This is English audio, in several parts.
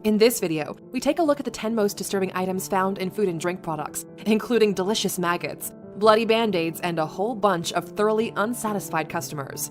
In this video, we take a look at the 10 most disturbing items found in food and drink products, including delicious maggots, bloody band-aids, and a whole bunch of thoroughly unsatisfied customers.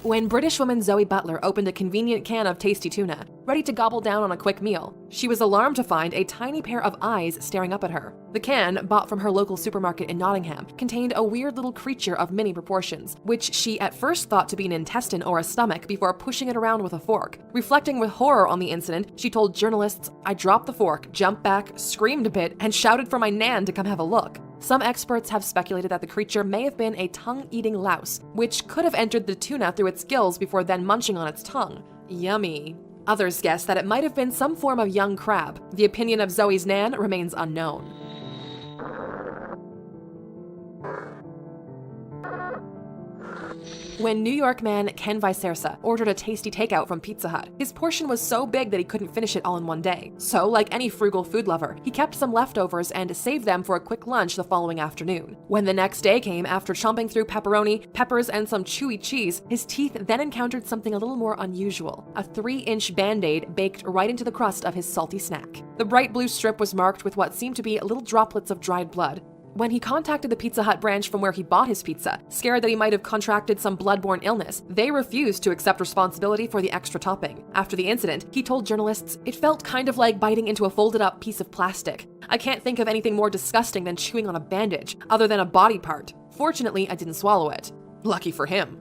When British woman Zoe Butler opened a convenient can of tasty tuna, ready to gobble down on a quick meal, she was alarmed to find a tiny pair of eyes staring up at her. The can, bought from her local supermarket in Nottingham, contained a weird little creature of mini proportions, which she at first thought to be an intestine or a stomach before pushing it around with a fork. Reflecting with horror on the incident, she told journalists, "I dropped the fork, jumped back, screamed a bit, and shouted for my nan to come have a look." Some experts have speculated that the creature may have been a tongue-eating louse, which could have entered the tuna through its gills before then munching on its tongue. Yummy. Others guess that it might have been some form of young crab. The opinion of Zoe's nan remains unknown. When New York man Ken Vicersa ordered a tasty takeout from Pizza Hut, his portion was so big that he couldn't finish it all in one day. So, like any frugal food lover, he kept some leftovers and saved them for a quick lunch the following afternoon. When the next day came, after chomping through pepperoni, peppers, and some chewy cheese, his teeth then encountered something a little more unusual: a 3-inch band-aid baked right into the crust of his salty snack. The bright blue strip was marked with what seemed to be little droplets of dried blood. When he contacted the Pizza Hut branch from where he bought his pizza, scared that he might have contracted some bloodborne illness, they refused to accept responsibility for the extra topping. After the incident, he told journalists, "It felt kind of like biting into a folded-up piece of plastic. I can't think of anything more disgusting than chewing on a bandage, other than a body part. Fortunately, I didn't swallow it." Lucky for him.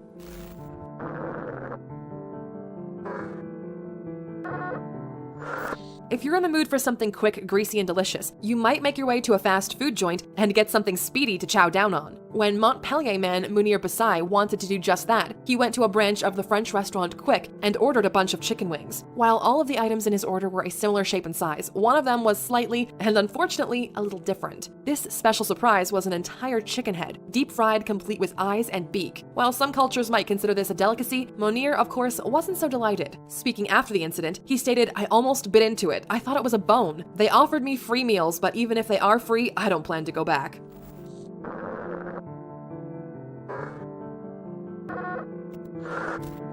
If you're in the mood for something quick, greasy, and delicious, you might make your way to a fast food joint and get something speedy to chow down on. When Montpellier man Munir Basai wanted to do just that, he went to a branch of the French restaurant Quick and ordered a bunch of chicken wings. While all of the items in his order were a similar shape and size, one of them was slightly, and unfortunately, a little different. This special surprise was an entire chicken head, deep fried, complete with eyes and beak. While some cultures might consider this a delicacy, Munir, of course, wasn't so delighted. Speaking after the incident, he stated, "I almost bit into it. I thought it was a bone. They offered me free meals, but even if they are free, I don't plan to go back."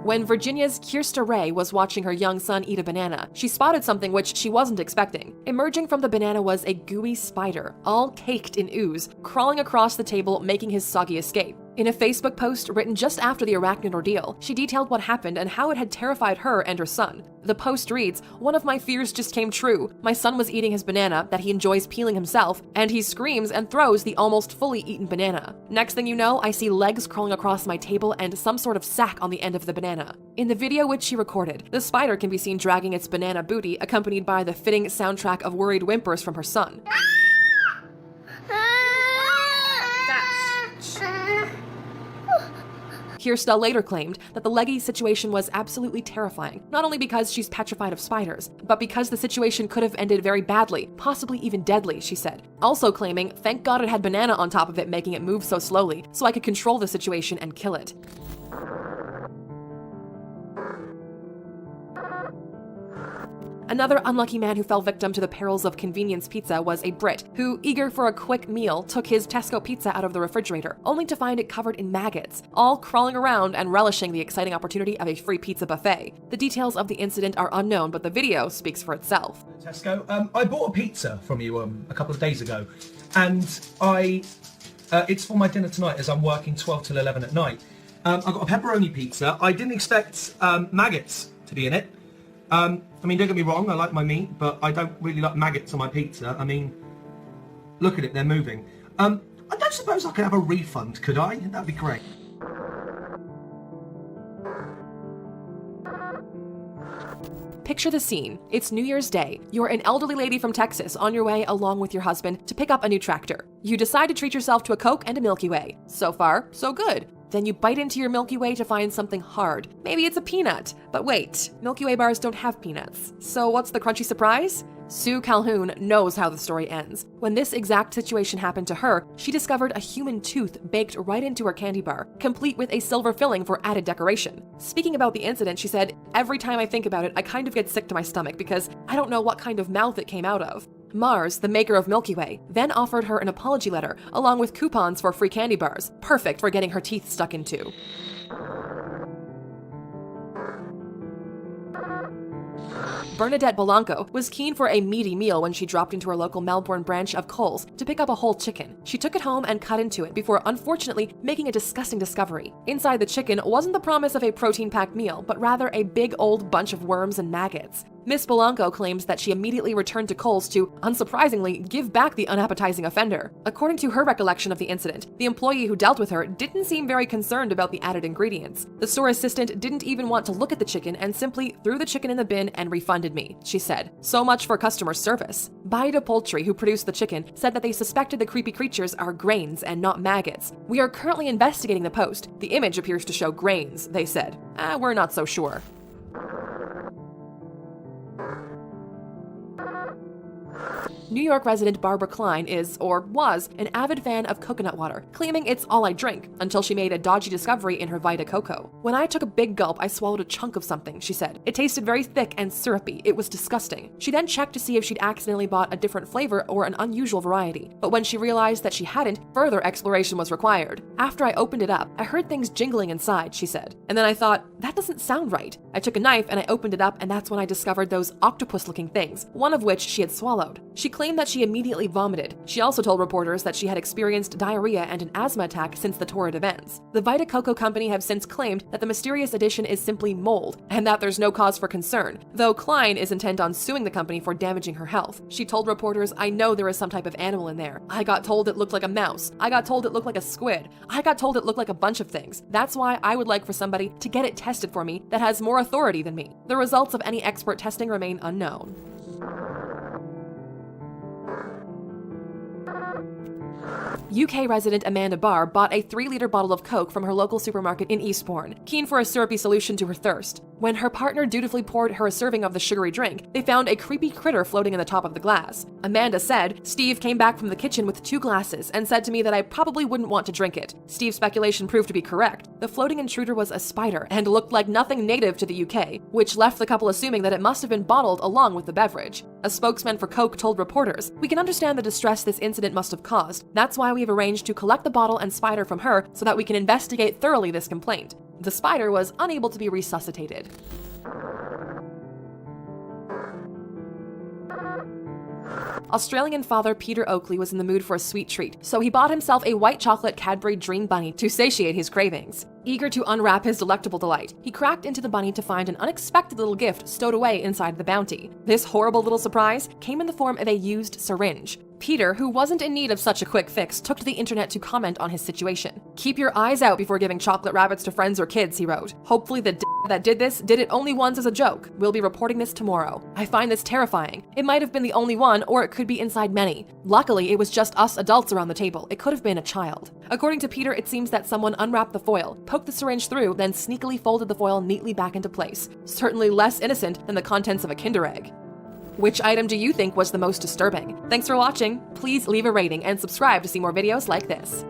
When Virginia's Kirsta Ray was watching her young son eat a banana, she spotted something which she wasn't expecting. Emerging from the banana was a gooey spider, all caked in ooze, crawling across the table, making his soggy escape. In a Facebook post written just after the arachnid ordeal, she detailed what happened and how it had terrified her and her son. The post reads, "One of my fears just came true. My son was eating his banana that he enjoys peeling himself, and he screams and throws the almost fully eaten banana. Next thing you know, I see legs crawling across my table and some sort of sack on the end of the banana." In the video which she recorded, the spider can be seen dragging its banana booty, accompanied by the fitting soundtrack of worried whimpers from her son. Kirsta later claimed that the leggy situation was absolutely terrifying, not only because she's petrified of spiders, but because the situation could have ended very badly, possibly even deadly, she said. Also claiming, "Thank God it had banana on top of it making it move so slowly, so I could control the situation and kill it." Another unlucky man who fell victim to the perils of convenience pizza was a Brit who, eager for a quick meal, took his Tesco pizza out of the refrigerator, only to find it covered in maggots, all crawling around and relishing the exciting opportunity of a free pizza buffet. The details of the incident are unknown, but the video speaks for itself. Tesco, I bought a pizza from you a couple of days ago, and it's for my dinner tonight as I'm working 12 till 11 at night. I got a pepperoni pizza. I didn't expect maggots to be in it. I mean, don't get me wrong, I like my meat, but I don't really like maggots on my pizza. I mean, look at it, they're moving. I don't suppose I could have a refund, could I? That'd be great. Picture the scene. It's New Year's Day. You're an elderly lady from Texas on your way along with your husband to pick up a new tractor. You decide to treat yourself to a Coke and a Milky Way. So far, so good. Then you bite into your Milky Way to find something hard. Maybe it's a peanut. But wait, Milky Way bars don't have peanuts. So what's the crunchy surprise? Sue Calhoun knows how the story ends. When this exact situation happened to her, she discovered a human tooth baked right into her candy bar, complete with a silver filling for added decoration. Speaking about the incident, she said, "Every time I think about it, I kind of get sick to my stomach because I don't know what kind of mouth it came out of." Mars, the maker of Milky Way, then offered her an apology letter along with coupons for free candy bars, perfect for getting her teeth stuck into. Bernadette Belanco was keen for a meaty meal when she dropped into her local Melbourne branch of Coles to pick up a whole chicken. She took it home and cut into it before unfortunately making a disgusting discovery. Inside the chicken wasn't the promise of a protein-packed meal, but rather a big old bunch of worms and maggots. Miss Belanco claims that she immediately returned to Coles to, unsurprisingly, give back the unappetizing offender. According to her recollection of the incident, the employee who dealt with her didn't seem very concerned about the added ingredients. The store assistant didn't even want to look at the chicken and simply threw the chicken in the bin and refunded me, she said. So much for customer service. Baida Poultry, who produced the chicken, said that they suspected the creepy creatures are grains and not maggots. We are currently investigating the post. The image appears to show grains, they said. We're not so sure. New York resident Barbara Klein is, or was, an avid fan of coconut water, claiming it's all I drink, until she made a dodgy discovery in her Vita Coco. When I took a big gulp, I swallowed a chunk of something, she said. It tasted very thick and syrupy. It was disgusting. She then checked to see if she'd accidentally bought a different flavor or an unusual variety, but when she realized that she hadn't, further exploration was required. After I opened it up, I heard things jingling inside, she said. And then I thought, that doesn't sound right. I took a knife and I opened it up, and that's when I discovered those octopus-looking things, one of which she had swallowed. She claimed that she immediately vomited. She also told reporters that she had experienced diarrhea and an asthma attack since the torrid events. The Vita Coco company have since claimed that the mysterious addition is simply mold, and that there's no cause for concern, though Klein is intent on suing the company for damaging her health. She told reporters, I know there is some type of animal in there. I got told it looked like a mouse. I got told it looked like a squid. I got told it looked like a bunch of things. That's why I would like for somebody to get it tested for me that has more authority than me. The results of any expert testing remain unknown. UK resident Amanda Barr bought a 3-liter bottle of Coke from her local supermarket in Eastbourne, keen for a syrupy solution to her thirst. When her partner dutifully poured her a serving of the sugary drink, they found a creepy critter floating in the top of the glass. Amanda said, Steve came back from the kitchen with 2 glasses and said to me that I probably wouldn't want to drink it. Steve's speculation proved to be correct. The floating intruder was a spider and looked like nothing native to the UK, which left the couple assuming that it must have been bottled along with the beverage. A spokesman for Coke told reporters, we can understand the distress this incident must have caused. That's why we have arranged to collect the bottle and spider from her so that we can investigate thoroughly this complaint. The spider was unable to be resuscitated. Australian father Peter Oakley was in the mood for a sweet treat, so he bought himself a white chocolate Cadbury Dream Bunny to satiate his cravings. Eager to unwrap his delectable delight, he cracked into the bunny to find an unexpected little gift stowed away inside the bounty. This horrible little surprise came in the form of a used syringe. Peter, who wasn't in need of such a quick fix, took to the internet to comment on his situation. Keep your eyes out before giving chocolate rabbits to friends or kids, he wrote. Hopefully the that did this did it only once as a joke. We'll be reporting this tomorrow. I find this terrifying. It might have been the only one, or it could be inside many. Luckily, it was just us adults around the table. It could have been a child. According to Peter, it seems that someone unwrapped the foil, poked the syringe through, then sneakily folded the foil neatly back into place. Certainly less innocent than the contents of a Kinder Egg. Which item do you think was the most disturbing? Thanks for watching. Please leave a rating and subscribe to see more videos like this.